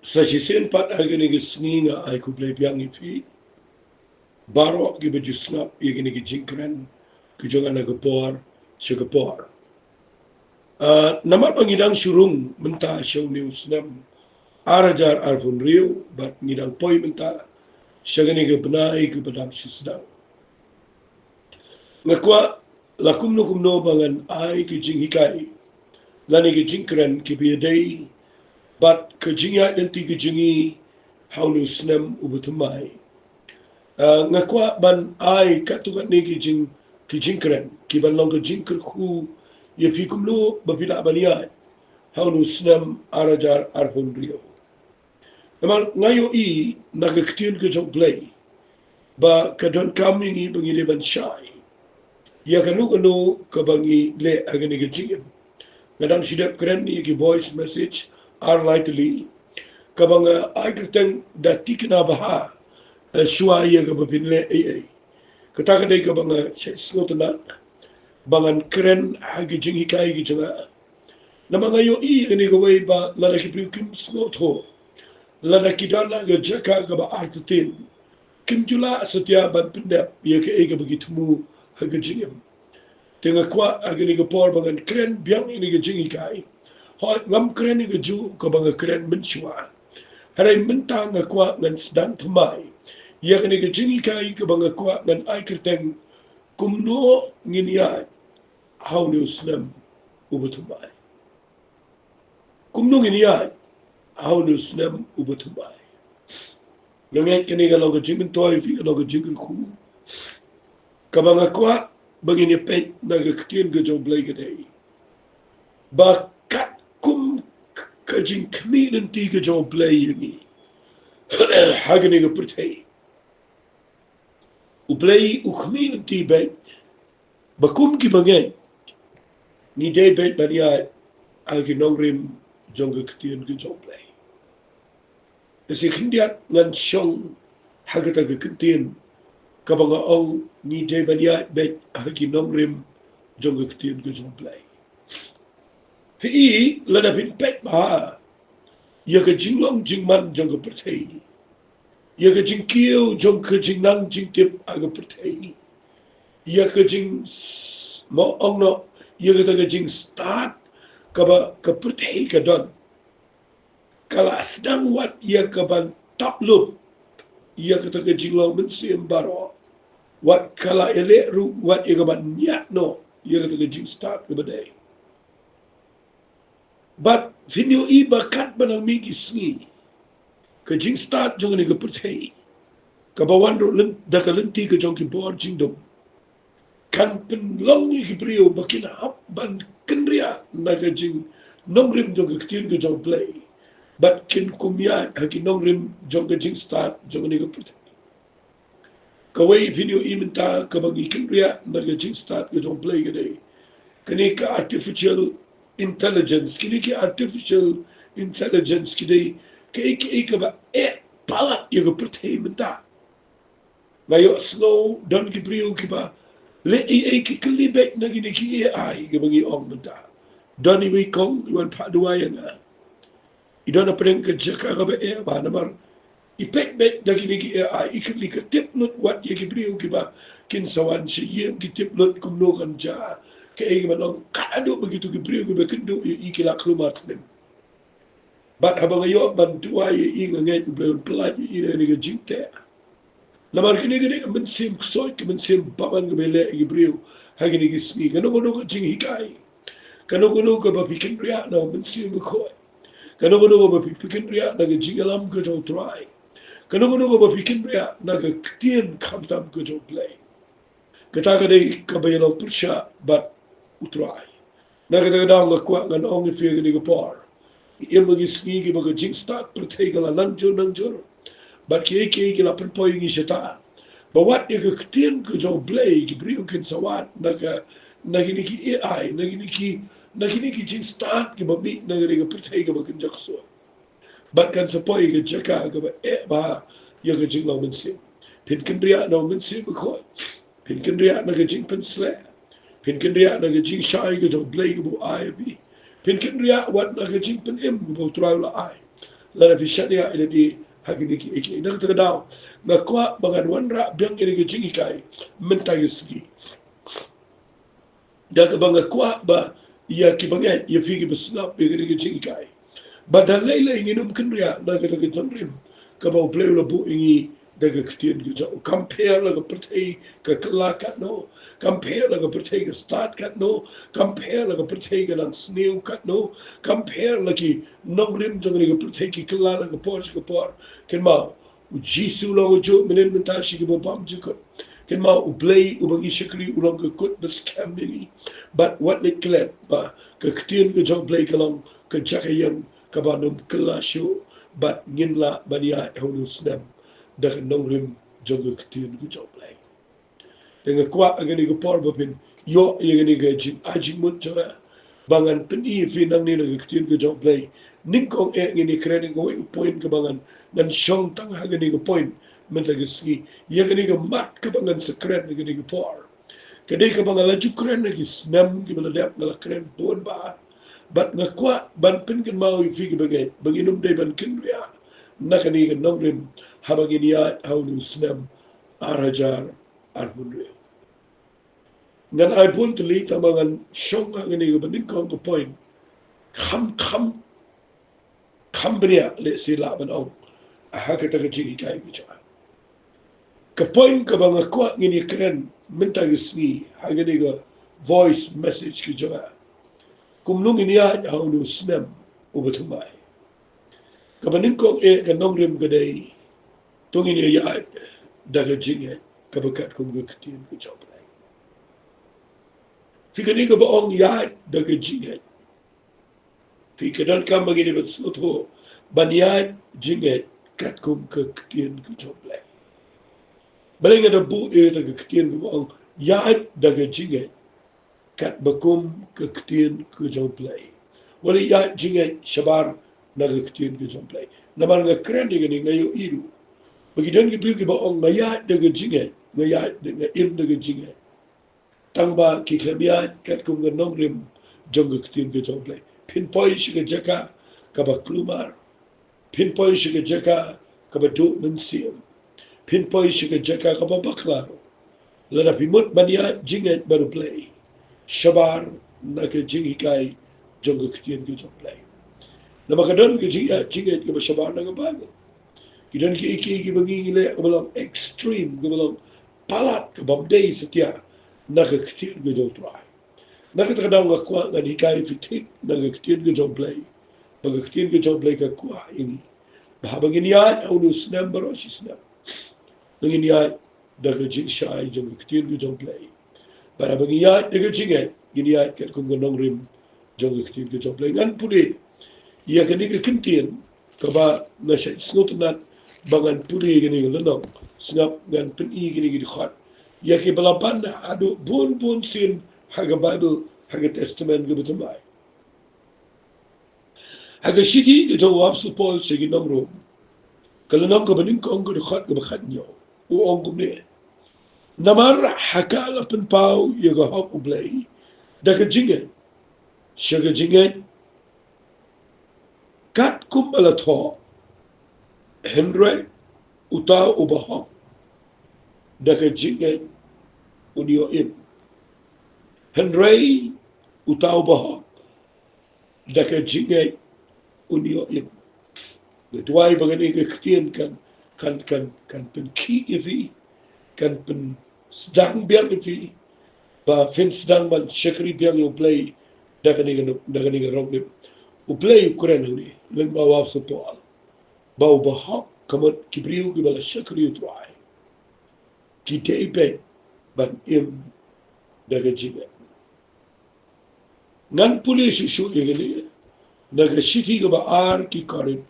sa sisen pat agani ge sninga ay ku play biang ifi baro ge baju snap yegini ge jinkran ku jonga na gapor sigapor nama pangidang surung menta show news nam arajar arfun rio bat ngidang poi menta syagani ge benai ge badam sisdang ngakwa lakum no bangan ai ge jing hikai lani ge jinkran ke biadai bat ke jinga nanti ke jingi haunu snam ubutumai ngakwa ban ai katukat ni ki jingkran ki ban long ke jingker khu ye pikumno babila baniat haunu snam arajar arhun rio namal ngayo i nagaktiun ke jong play ba kadon kami ni bangile ban shai ya kanu kabangi le agani ke jingem ngadang sidap keren ni ki voice message are lightly kabanga ai kerteng da tikna baha shua ya ka bapinle ai kataka dai kabanga snotna bangan keren hagi jingi kai gi janga namanga yo I ni go wei ba la ki kim snotho la ki dana ga jaka ga ba artin kim jula satya ban pinda ya ke ai ga bagitmu hagi jingem tenga kwa agni go por bangan keren biang ni ga jingi kai hot ngam keren ni ga ju kabanga keren min shua harai minta nga kwa ngan sedang thumai ya kene ke jingi kai ke banga kwa ngan ai kerteng kumno nginia how new snam ubutumai kumno nginia how new snam ubutumai ngangen kene ga logo jingin toy fi logo jingin khu ka banga kwa bagini pe na ga ktien ga jo blai ga dei ba kat kum ka jing kmi nanti ga jo blai ni hagani ga putei uplay ukmin ti bet bakum ki bagay ni day bet bariya agi nongrim jonga ktien ki joplay kasi kindiat ngan shong hagata ga ktien kabanga ong ni day bariya bet agi nongrim jonga ktien ki joplay fi lada pin pet ba ya ka jinglong jingman jonga putei ya ka jing kiyo jong ka jing nang jing tip aga pertai ya ka jing mo ong no ya ka jing start ka ba ka pertai ka don kala sedang wat ya ka ban top loop ya ka jing long men sim baro wat kala ele ru wat ya ka ban nyat no ya ka jing start ka badai but video I bakat banang migi sngi ka jing start jong ni ka pertai ka bawan ro da ka lenti ka jong ki bor jing dom kan pen long ni ki brio bakin hap ban kenria na ka jing nongrim jong ka tir ka jong play but kin kumya ha ki nongrim jong ka jing start jong ni ka pertai ka wei video I minta ka bangi kenria na ka jing start ka jong play ka dei kani ka artificial intelligence kini ki artificial intelligence ki dei ka ba palat ya ka pertai minta ngayo snow don ki brio ki ba le ki kelibet na gini ki AI ki bangi ong minta don I wi kong iwan pa duwaya nga I don na preng ka jaka ka ba ba namar I pet bet na gini ki AI I kli ka tiplut wat ya ki brio ki ba kinsawan siya ki tiplut kumno kan ja ka ay manong kaado begitu ki brio ki ba kendo I kila klumat nem bat habang ayo bantua I nganget belum pelaj I ni ka jingte lamar kini kini men sim soy men sim paman ke bele I brio hagi ni gisni kano ka jing hikai kano ka ba pikin ria na men sim ko kano ka ba pikin ria na ka jingalam ka jo try kano ka ba pikin ria na ka tien kamtam ka jo play kata ka dei ka ba yelo pursha bat utrai na ka daw ka kwa ngan ong fi ni ka par I magi sni ki baga jing start pertai kala nanjur but ki la perpoi ngi sheta but what you ka ktien ka jo blay ki brio kin sawat na gini ki AI na gini ki jing start ki ba mi na gini ka pertai ka baga jakso but kan sapoi ka jaka ka ba ba ya ka jing law minsim pin kendria na minsim ko pin kendria na ka jing pensle pin kendria na ka jing shai ka jo blay ka bu ai bi pin kendria wat na ka jing pen im bo trai la ai lara fi sharia ila di hakini ki iki nak tagadaw nga kwa bangan wanra biang ini ke jingi kai mentayusgi daga banga kwa ba ya ki bangai ya figi besnap be ke jingi kai badalai la inginum kenria daga daga tonrim ka ba play la bu ingi daga ktien ke jo compare la pertai ka kelakat no compare la pertai ka start kat no compare la pertai ka lang snail kat no compare la ki nongrim jong ni ka pertai ki kelala ka por ken ma jisu la jo menen mental shi ke bom jikot ken ma u play u bagi shikri u long ka kut the scam ni but what they clap ba ka ktien ke jo play ka long ka jakayang ka ba num kelasho but ngin la bania honu snap dah nongrim jong ktien ke jo play dengan kuat agani ke por bapin yo agani ke ajing mut jora bangan peni finang ni lagi ktien ke jo play ningkong ngini kren ko point ke bangan dan shong tang agani ke point mentagi ski agani ke mat ke bangan sekren agani ke por kedai ke bangan laju kren lagi snam ke meladap ngala kren pun ba bat ngakwa ban pin kan mau fi ke bagai banginum dai ban kin ya nakani ke nongrim habagini ya haunu snam arajar arhunre ngan ai pun teli tamangan shong agani ke banin kong ke point kham bria le sila ban ong hakata ke jigi kai bicara ke point ke bang ko ngini keren minta gisni hagani ke voice message ke jaga kumnung ini ya haunu snam ubatumai ke banin kong ke nongrim ke dai tungin ya daga jinge ke bakat kum ke ktien ke job lai fikani ke baong ya daga jinge Fikirkan kam begini betul baniat jinget kat kum ke ktien ke joblay. Baling ada bu daga ktien ke bang yaat daga jinget kat bakum ke ktien ke joblay. Wali yaat jinget shabar daga ktien ke joblay. Namar nga keren dengan ngayo iru. Begitu ke pilih ke bang ngayat daga jinget ngayat dengan im daga jinget. Tangba kiklamiat kat kum ke nongrim jong ke ktien ke joblay. Pinpoint shiga jaka kaba klumar, pinpoint shiga jaka kaba do mensiam, pinpoint shiga jaka kaba baklaro. Lada pimut bania jinget baru play, shabar nake jingikai jongga ktien ke jong play. Nama kadon ke jinget kaba shabar nake bago. Kidan ke iki bangingile kabalang extreme kabalang palat kabam day setia nake ktien ke jong try. Nakatadaw nga kuha nga hikari fitik nagagktien ke jong play. Pagagktien ke jong play ka kuha ini. Bahabang iniyat, ang unus number o si snap. Nang iniyat, dagajing siya ay jong gagktien ke jong play. Bahabang iniyat, dagajing iniyat kat kung ganong rim jong gagktien ke jong play. Ngan puli, iya kani ka kintien, kaba nga siya isnutunat, bangan puli kani ka lanong, snap ngan pani kani ka dikhat. Iya ki balapan na ado bun sin haga Bible, haga Testament ke betumai. Haga shiki ke jawab su Paul segi nomro. Kalau nang ke bening kong ke dekat ke bekat nyo. Uong kumne. Namar hakala penpau ya ke hok ublay. Da ke jinget. Syaga jinget. Kat kum alatho. Henry utau ubahok. Da ke jinget unio im. Henry utau bahok daka jingai unio im. Tuai bagani ke ktien kan pen ki ifi kan pen sedang biang ifi ba fin sedang ban syakri biang yo play daka ni rong nim u play kuren ni leng ba wa soal ba bahok kamot kibriu ke bala syakri tuai ki teipe ban im daka jingai ngan puli susu ini naga shiki ke ba ar ki korin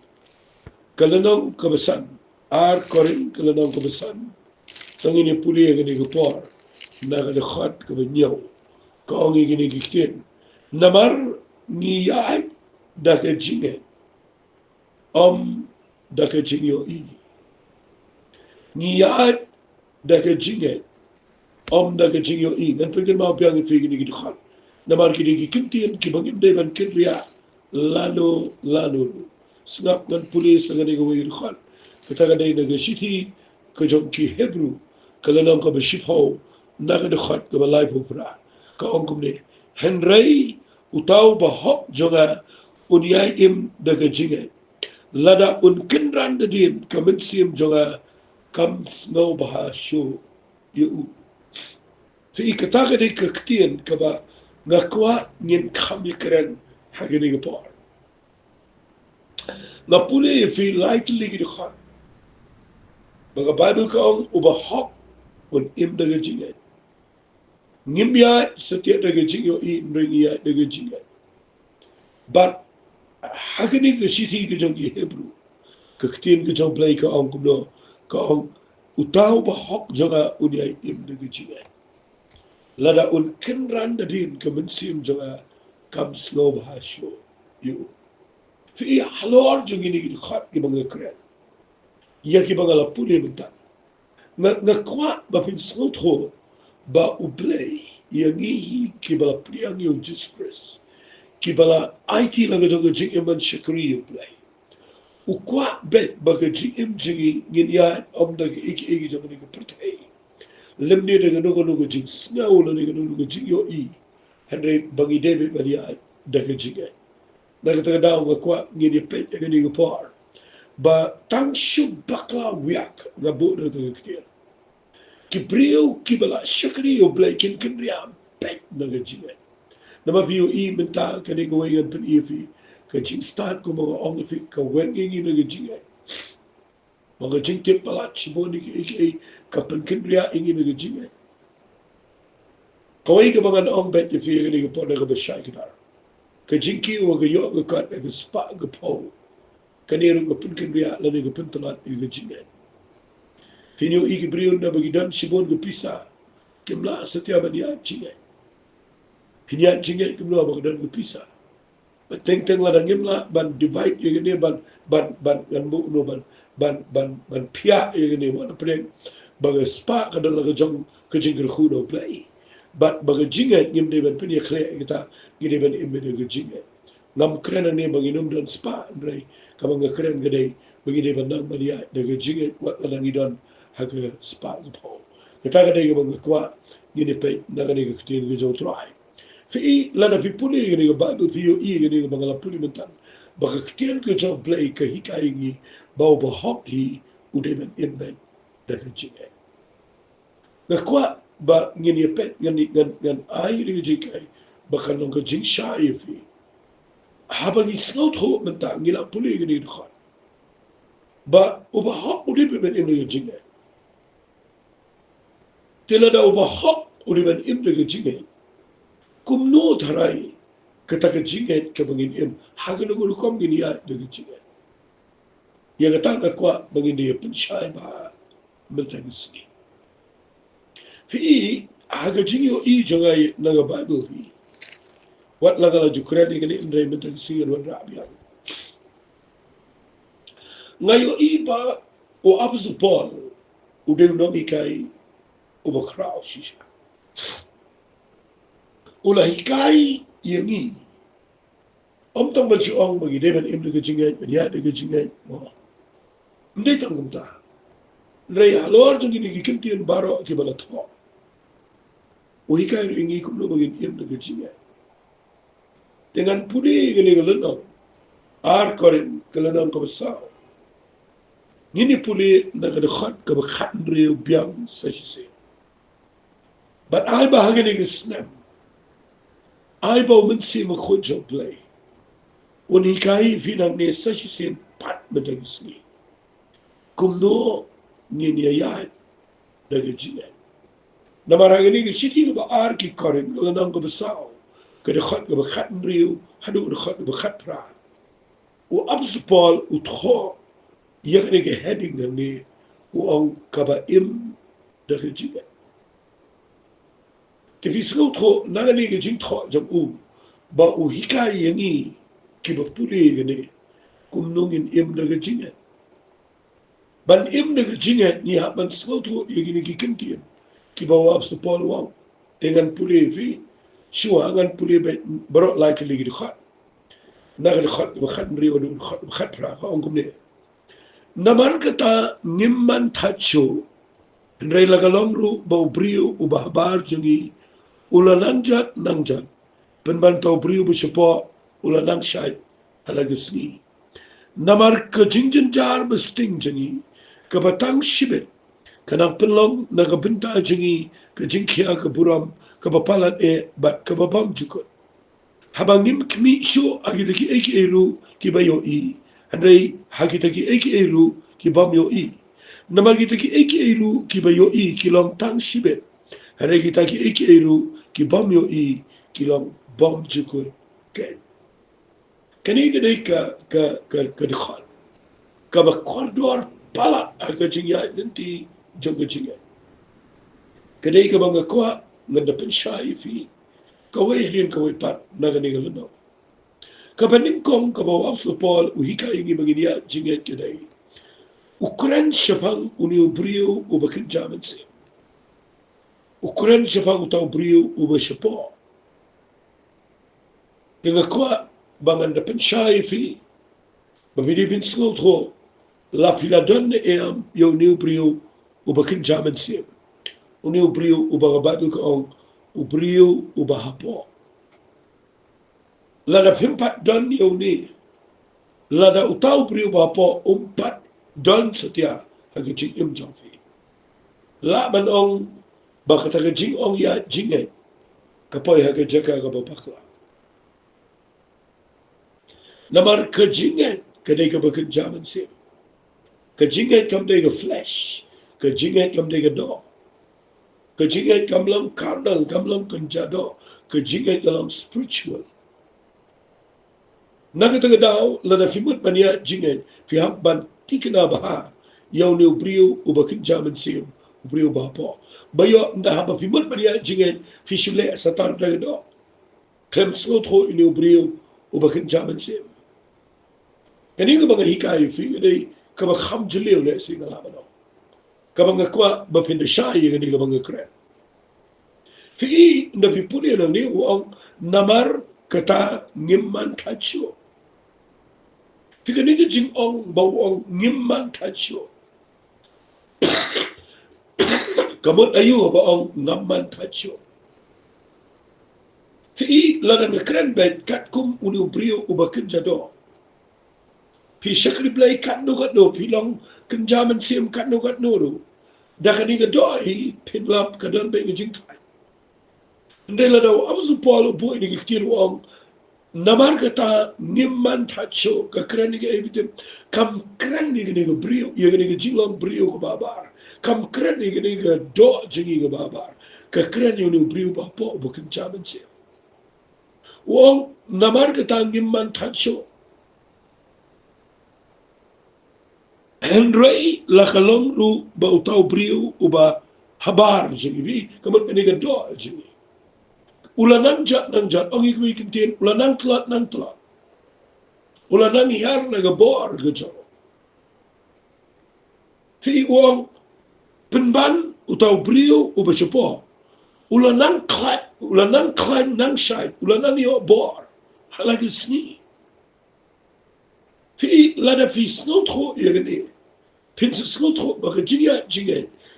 kalanong kebesan ar korin kalanong kebesan tang ini puli ini ke por naga de khat ke nyau ka ong ini ke kiten namar ni ai da ke jinge da ke jingyo i ni ai da ke jinge da ke jingyo i ngan pikir mau piang fi ini ke khat namar kini ki kintian ki bangim devan kinria lano sngap ngan puli sangani go wir khat kata dai naga shiti ka jong ki hebrew kala nam ka bashifo naga de khat ka balai pupra ka ongkum ne henrei utau ba hok jonga unyai im daga jinga lada un kinran de din kamen sim jonga kam snow baha shu yu fi kata ga de ka ktien ka ba ngakwa ngin kham yikran hagani ga por na puli fi lightly gi khat baga bible ka ong uba hok un im daga jinga ngimya setia daga jinga I ringia daga jinga but hagani ga shiti ga jong hebrew ka ktien ga jong play ka ong kumno ka ong utau ba hok jonga unyai im daga jinga lada un kinran da din ka mensim jonga kam snow ba sho yu fi halor jongi ni khat ki banga kren ya ki banga la puli menta na kwa ba fin snot ho ba ublay yangi hi ki bala priang yo jispres ki bala IT la ga jonga jing iman shakri ublay ukwa bet ba ga jing im jingi ngin ya om da iki jonga ni ka pertai lemni daga nuga jing snow la daga nuga jing yo I henry bangi david baria daga jinga daga taga daw nga kwa ngini pet daga ni par ba tang shu bakla wiak nga bu daga taga ktir ki brio ki bala shakri yo blay kin ria pet daga jinga nama biyo I menta kani go yan pen fi ka jing start ko mga ong fi ka wen ngi daga jinga mga jing tip pala chiboni ki ka pen ria ingi daga jinga kawai ka mga ong bet fi ngini ko por daga ba shaikar ka jinki wa ga yo ga kat ga spa ga po kanero ga pun ria la ga pun talat ga jinga finyo I brio na bagi dan sibon ga pisa kimla setia bania jinga pinya jinga kimla bagi dan ga pisa teng la ngimla ban divide ye ne ban gan bu no ban pia ye ne wan preng baga spa ka dan la ga jong ka jinga khudo play but baga jinga ngim de ban pinya khle kita ngide ban imbe de ga jinga ngam krena ne bagi num dan spa ndrai ka banga kren ga dai bagi de ban nang badia de ga jinga wat la ngi don ha ga spa po kita ga dai ga banga kwa ngine pe na ga ne ga ktin ga jo trai fi la na fi puli ga ne ga ba do fi yo I ga ne ga banga la puli mentan baga ktin ga jo play ka hikai ngi ba ba hockey u de ban imbe de ga jinga na kwa ba ngine pe ngan ai ri ji kai ba kan ga jing sha fi haben die sloot gehoord met dat je laat polegen in de gang. Maar überhaupt moet je met in de dingen. Terwijl dat überhaupt moet je met in de dingen. Kom nooit rai kata ke dingen ke bangin im hagen ngul kom gini ya de dingen. Ya kata ka kwa bangin de penshai ba mentagisi. Fi haga jingyo I jongai naga Bible fi. Wat laga la jukran ni kali indrai mentagisi ngan rabia. Ngayo I ba o Apostle Paul ude no ikai uba krao shisha. Ula hikai yangi om tong ba chiong bagi deban im de jingai ya de jingai mo. Ndai tang kumta. Ndai halor jong ni kimtian baro ki bala tho. O hikai ringi kum no bagi im de jingai. Dengan pudi gini galeno ar korin galeno ko sa. Ngini puli naga de khat ka khat ndre biang sa shi. But I ba hagani gisnam. I ba mun si ma khod jo play. Uni kai finang ne sa shi sin pat medagisni. Kum no ngini ya daga jingai. Namaragani gi shiti ba ar ki korin galeno ko sa. Kada khat ga khat ndre hadu de khat ba khat pra. O Apostle Paul utho yakne ke heading ni uang kaba im daga jingai. Tapi sekau tho nagani ke jing tho jam ba u hikai yangi ki ba puli gane kumnungin im daga jingai. Ban im daga jingai ni haban sekau tho yagini ki kintiam ki ba Apostle Paul wang dengan puli fi shua ngan puli ba bro like lagi khat. nagan khot bakhat rio dun khot bakhat pra ka ong kumne namar kata ngimman thacho ndrei lagalong ru bau brio ubahbar jungi ulanang nangjat penban tau brio besepo ulanang syai halagasni namar ke jingjin jar besting jungi ke batang shibet kanang penlong naga benta jungi ke jingkia ke buram ke bapalan bat ke babam jukut habangim kmi sho agitaki eki eru ki bayo I andrei hagitaki eki eru ki bam yo I namar gitaki eki eru ki bayo I ki long tang shibet andrei gitaki eki eru ki bam yo I ki long bam jukut ken kani gidai ka dikhal ka ba kordor pala aga jingya nanti joga jingya kadai ka banga kwa ngada penshai fi kawai rin kawai pat nagani galano kapaning kong kabawa football uhika ingi maginia jinget kedai ukuran syapang uniu brio ubakin jaman se ukuran syapang utau brio ubah syapo dengan kuat bangan dapat syai fi babidi bin skot ho la piladon em yo new brio ubakin jaman se uniu brio ubagabadu ka ong ubrio ubahapo lada pimpat don yo ni lada utau brio bahapo umpat don setia hagi jing im jangfi la man ong bakata ka jing ong ya jinget kapoy hagi jaka ka babakla namar ka jinget kadai ka bakin jaman se ka jinget kam dai ka flesh ka jinget kam dai ka do ka jinget kam lang carnal kam lang kanjado ka jinget kam spiritual Nagataga daw lada fimut mania jinget fi habban tikna baha yaw ni brio ubakin jaman siyum brio bapo bayo nda haba fimut mania jinget fi shule satar daga do klem snot ho ni brio ubakin jaman siyum kani ga bangan hikai fi dai ka ba kham jileu le singa la bano ka banga kwa ba pinda shay ga ni ga banga kre fi nda fi puni na ni wa namar kata ngimman tacho Tika nigga jing ong bau ong ngimman tacho. Kamut ayu ba ong ngamman tacho. Fi lada ngakran bed kat kum unu brio ubakin jado. Pi syakri blay kat no kat no pi long kenjaman sim kat no ru. Daka nigga doi pin lap kadon be ngajing kai. Ndai lada abu su polo boy nigga kiru ong namar kata ngimman tacho ka kran ni evident kam kran ni brio ye ni jilong brio ko babar kam kran ni do jingi ko babar ka kran ni brio ba po bu kan chaman se wong namar kata ngimman tacho Henry la kalong ru ba utau brio uba habar jingi kam ni do jingi ulanang jat ongi kui kintin ulanang tlat ulanang hiyar naga boar gajo fi uang penban utau brio ubasyapo ulanang klan nang syait ulanang yo boar halagi sni fi lada fi snotro yagani pinsa snotro baka jingat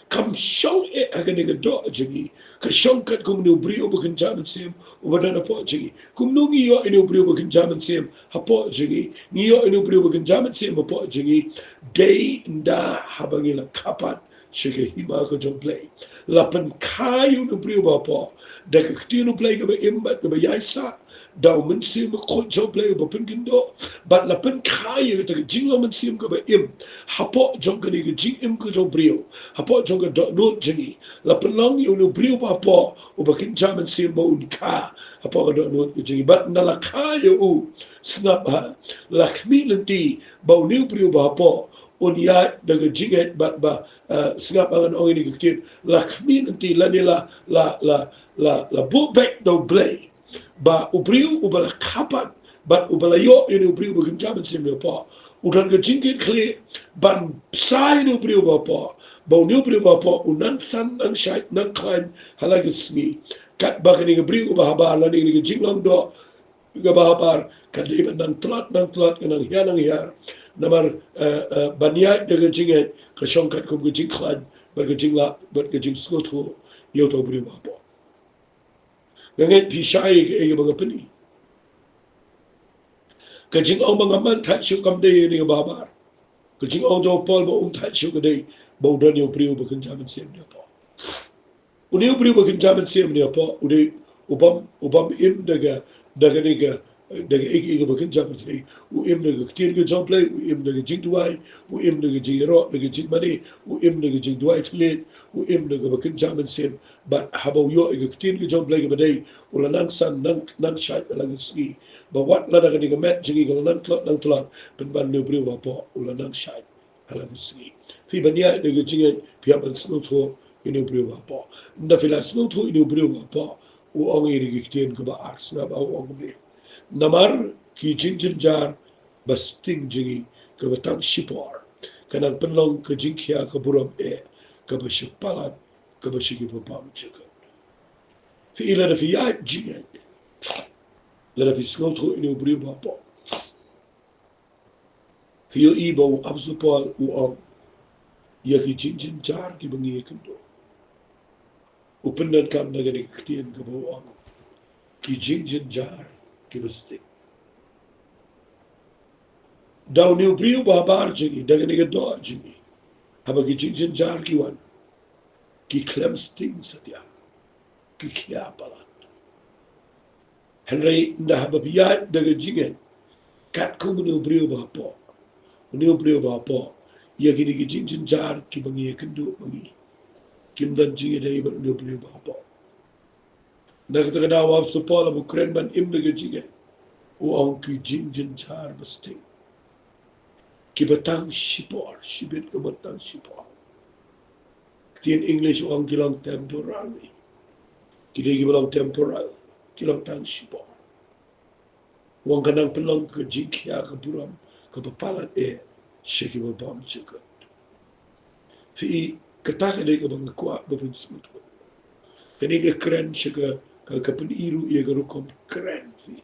kam shong agani ga do jingi ka shong kat kum no brio bukan jaman sem ubadana po jingi kum no ngiyo ino brio bukan jaman sem hapo jingi ngiyo ino brio bukan jaman sem hapo jingi day nda habangi la kapat shige hima ka jom play lapan kayu no brio ba po daga ktino play ka ba imbat ka ba yaisa daw man sim ko jom play ba pingindo bat lapan kayu daga jinglo man sim ka ba im hapo jom ka ni ka jing im ka jom brio hapo jom ka do no jingi lapan long yo no brio ba po ubakin jaman sim ba unika hapo ka do no jingi bat nala kayu u snap ha lakmi nanti ba new brio ba po unia daga jinget bat ba singap angan ong ini kekit lakmi nanti la bu back do play ba ubriu ubala kapat bat ubala yo ini ubriu bagin jaman sim le pa udan ga jingit kle ban sai ni ubriu ba pa ba ni ubriu ba pa unan san an shait nan klein halagi smi kat bagani ubriu ba ba la ni jinglang do ga ba kadai nang telat nang hiar namar banyak dengan jingat kesongkat kum kejing klad berkejing la berkejing skutu yo to beri apa nganget pisai ke mga peni kejing ong mga man tat syuk kam dei ni babar kejing ong jo pol ba tat syuk dei baudan yo beri bekin jaman sem ni apa uni beri bekin jaman sem ni apa udi ubam im daga iki bekin jaman sei u im daga ktir ge jomplay u im daga jing duai u im daga jing ro daga jing mani u im daga jing duai tlet u im daga bekin jaman sem but habau yo ge ktir ge jomplay ge badai ula nang san nang shat lang ski ba wat la daga ni met jingi ge nang tlot pen ban ne bri wa po ula nang shat lang ski fi banya daga jing pia ban sno tho ini bri wa po nda fila sno tho ini bri wa po u ong iri ge ktir ge ba ars na ba ong bri namar ki jinjin jar basting jingi ke batang shipor kanang penlong ke jingkia ke buram ke bashipalat ke bashigi babam chika fi ila da fi ya jinga la da fi snotro ini ubri bapa fi yo ibo absupal u om ya ki jinjin jar ki bangi kendo upendan kam naga ni ktien ke bo om ki jinjin jar ki basting daw ni ubriu babar jingi daga ni do jingi haba ki jinjin jar ki wan ki klem sting satya ki kya palat henry nda haba biya daga jingi kat ko ni ubriu bapo ni ubriu bapo ya ki ni jinjin jar ki bangi kendo bangi kim dan jingi dai ba ni ubriu bapo daga daga daw ab support abu kren ban im daga jingi o ang ki jinjin jar basting ki batang shipor shibit ke batang shipor in English orang kilang temporary kita bilang temporal kilang tang shipor orang kadang pelang ke jikya ke buram ke pepalat syeki babam cekat fi ketah dia ke bang kuat bapun semut kini ke keren syeka ke peniru ia ke rukom keren fi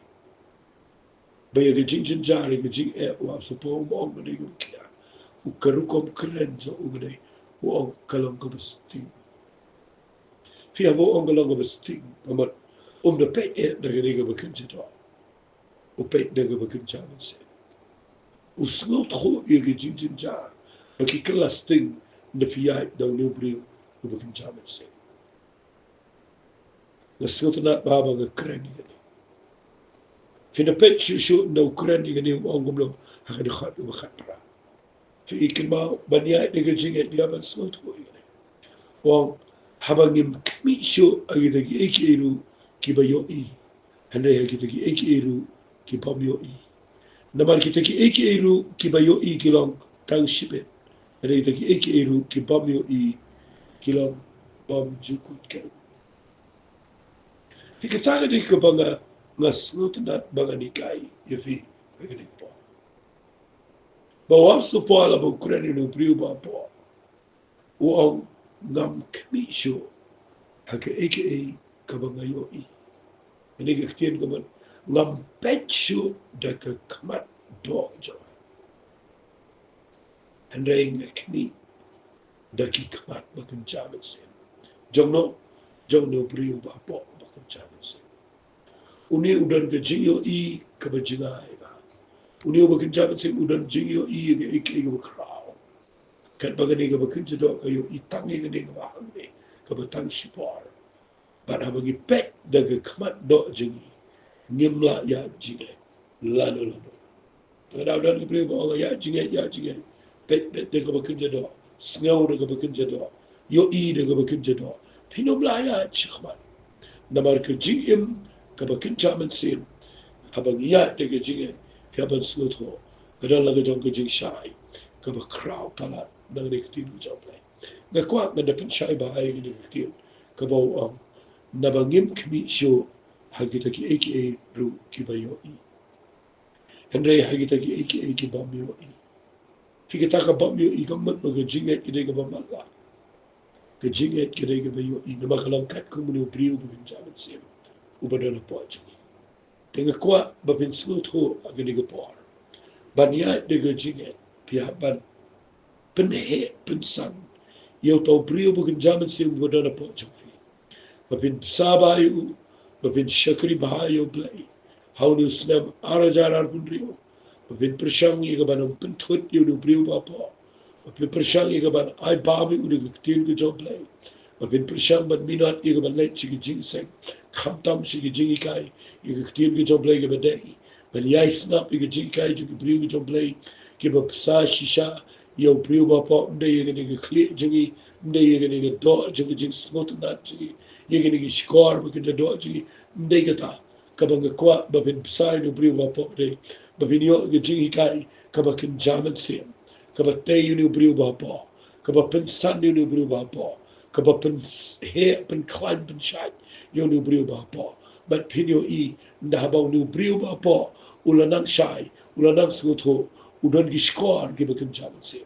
bayar ke jinjin jari ke jing wa supong bong bagi ke kia ukarukom keren so ugadai wong kalang ko besting fi abo ong kalang ko besting amat de pet daga diga bekunje to o pet daga bekunja se o snot tro ye ge jinjin ja ki kelas ting de fiai da no brio o bekunja se la snot na baba ge kreni fi de pet shu no kreni ge ni ong gomlo ha ge khat o khat pra fi ikma banya diga jinge dia ban snot ko wong habangim kmisho agitagi ekiru kibayo hande agitagi ekiru kibamyo namar kitagi ekiru kibayo kilong tang shibe hande agitagi ekiru kibamyo kilong bam jukut kan fikataga di kabanga ngasnut nat banga nikai yafi agitagi po bawam supo ala bukrani no priuba po wong ngam kmisho hake aka kabangayo ini kektian kaman ngam pecho daka kamat dojo handai ngakni daki kamat bakun jaman sen jongno beriu bapo bakun jaman sen uni udan ke jingyo kabajingai ba uni bakun jaman sen udan jingyo ke aka bakrao kat bagani ke bakun jado kayo itangi ke ne bahang ne kabatang shipor pada bagi pet daga kamat do jingi nimla ya jingi lalu pada udan ke beri ba ya jingi pet daga bakun jado sngau daga bakun jado yo daga bakun jado pinobla ya chikmat namar ke jingim ka bakun jaman sim habang ya daga jingi kaban snutho kadang laga jong ke jing shai ka ba kraw palat nang rektin joblay ngakwat na dapat shai ba ay ni rektin ka ba nabangim kmi sho hagitaki aka ru kibayo henry hagitaki aka kibamyo fikita ka bamyo gamat baga jinget kide ka bamala ka jinget kide ka bayo na makalangkat ko muna priyo bagin jaman sim ubadana po jingi tengah kuat bapin smooth ho agak ni por banya de jinget pihak ban penhe pensan eu tau brio bukan zaman sim bodana po chofi bapin sabayu bapin syakri bahayo blai haunu snam arajarar bundrio bapin persang ye gaban pentut eu no brio bapa bapin persang ye gaban ai babi udah ketin ke job blai bapin persang ban minat ye gaban lait chigi jing sek khamtam chigi jing kai ye ketin ke job blai gaban dai ban yai snap ye jing kai ju brio ke job blai ke bap sa shisha eu brio bapa unde ye ne kli jingi unde ye ne do jingi jing smot na jingi ye ne skor bukan do jingi unde kata kabang kwa bapin sa no brio bapa de bapin yo ke jingi kai kabakin jaman sim kabate you no brio bapa kabapin san you no brio bapa kabapin he pen klan pen chat you no brio bapa but pinyo I nda habau no brio bapa ulanang shai ulanang sngutho udon gi skor gi bakin jaman sim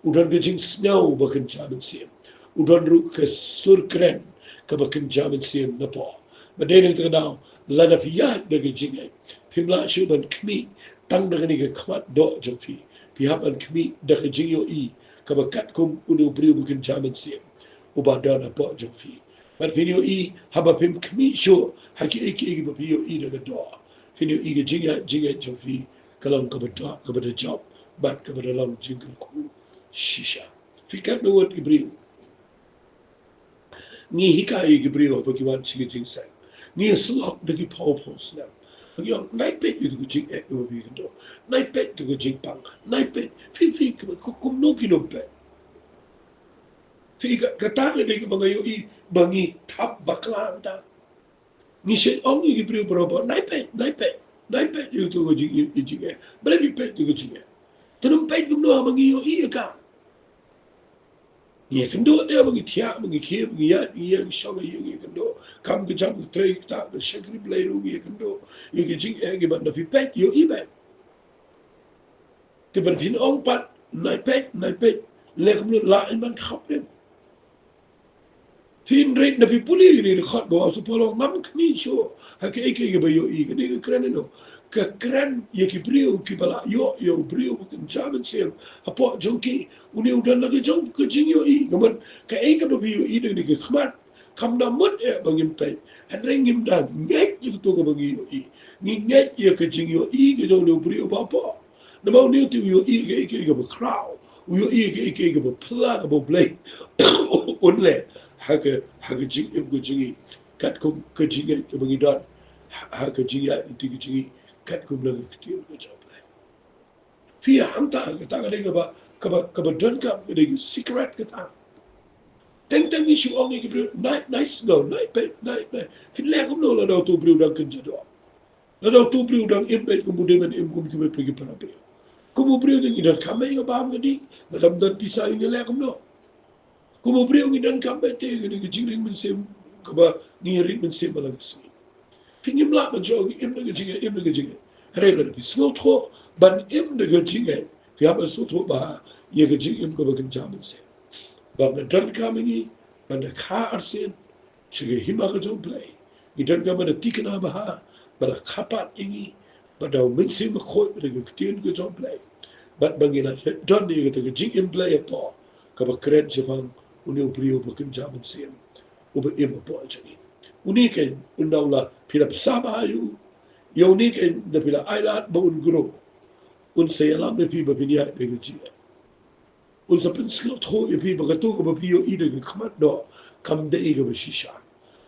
udon gi jing snow bakin jaman sim udon ru ke surkren kabakin jaman sim na po madeng ta now lada piyat de gi jing pimla shu ban kmi tang da ni ge khmat do jofi pi hab an kmi da ge jing yo I kabakat kum unu brio bakin jaman sim ubadana po jofi but pinyo I haba pim kmi shu haki eki ba pinyo I da do pinyo I ge jing jofi kalang kabata job bat kabata lang jingle ku shisha fikat no word ibriu ni hikai ibriu ba ki wan chigi jing sai ni slok de ki powerful snap yo night pet you go jing ek no bi do night pet to go jing pang night pet fi kum no ki no pet fi kata le de ba yo I bangi tap bakla da ni se ongi ibriu bro night pet you to go jing bele bi pet to go jing Terus pay dum no mangi yo I ka. Ye kendo dia mangi thia mangi khe mangi ya ye shong ye kendo kam ke jam tre ta the shakri play ru ye kendo ye ke jing e ke ban da fi pay yo I ba. Ke ban phin ong pat nai pay le kum la in ban khap le. Fin rate na fi puli ni khat go so polo mam kni sho ha ke ba yo I ke ni kren no. Keren ye ki brio ki bala yo brio kan jaman sem apo jonki uni udan lagi jong ke jing yo I gaman ka e ka brio I de ke khmat kam na mut e bangim pe han rengim da ngek ji to ko bangi yo I ni ngek ye ke jing yo I ke do no brio ba po na mo ni tu yo I ke ba crow yo I ke ba pla ba blade un le ha ke jing ko jing kat ko ke jing ke bangi da ha ke jing ya ti ke jing kat kum lang ketiyo ko job lai fia hanta ka ta ga ba ka don ka ga secret ka ta teng ni shu ong ki bru nice go night fin le kum no la do tu bru dang kan jado la do tu bru dang im pe kum de men im kum ki pe ki para pe kum bru dang idan kam ga ba ga di la dam dan pisa ni le kum no kum bru ngi dan kam pe te ga jing men sem ka ba ni ri men sem balang si Pingim la ma jogi im de jinge rega de snotro ban im de jinge vi hab es so ba ye ge jinge im go bakin jamin se ba na dan kamingi ban de ka arsen chige hima ge jo play i dan ga ma de tikna ba ha ba la khapat ingi ba da min se ma khoi de ge tin ge jo play bat bangina dan de ge jinge im play pa ka ba kred je bang uni brio bakin jamin se u ba im po jani uniken undaula pila sama ayu ya uniken da pila ailat ba un gro un sayalam de piba pinia de gji un sa pen slot ho e piba ga to ba pio ide ga khmat do kam de ga ba shisha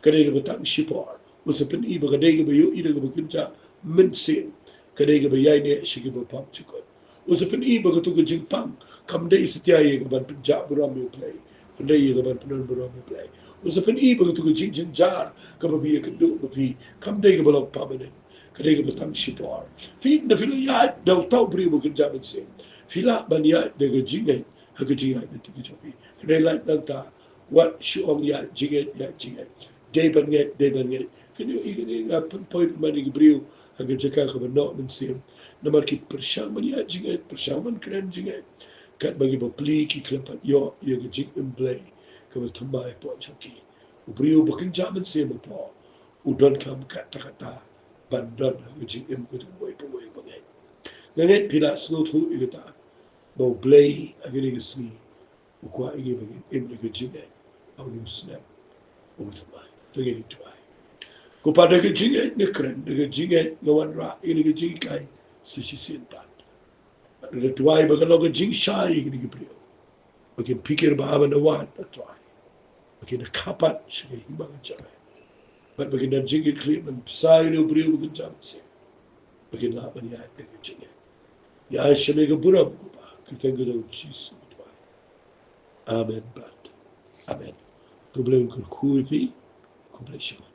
kare ga ta shipor un sa pen iba ga de ga ba yo ide ga ba kinja min se kare ga ba yai ne shi ga ba pam chiko un sa pen iba ga to ga jing pam kam de istia ye ga ba ja bura me play de ye ga ba pen bura me play Usa pen I baga tuga jing jar ka ba biya kendo ba pi kam de ga balok pamane ka de ga batang shipar fi na filo ya da tau bri ba kan jaban se fila ban ya de ga jingai ha ga jingai da tuga chapi ka la dan ta what shu ong ya jingai de ban nge kini I ga pen point mani ga bri ha ga jaka ka ba no men se na mar ki pershang man ya jingai pershang man kren jingai kat bagi ba pli ki klepat yo ya ga jing in play kama tumbai po choki ubrio bukin jaman se mo po udon kam kata pandon ke jing em ke boy pangai nganget pila snow thu igata bo blay agini ke sni ukwa igi bagi em ke jing au ni snap o tmai to ge try ko pada ke jing ne kren ke jing ngawan ra ini ke jing kai sisi sin pat de try bagalo ke jing shai igini ke prio bagi pikir ba aba na wan try bagi na kapat sige himang jare but bagi na jing treatment sai no prio bagi jam se bagi la ban ya ke jing ya sheme ke buram ko ba kita ngado Jesus amen but amen. Tubleng kur kuipi, kubleshiman.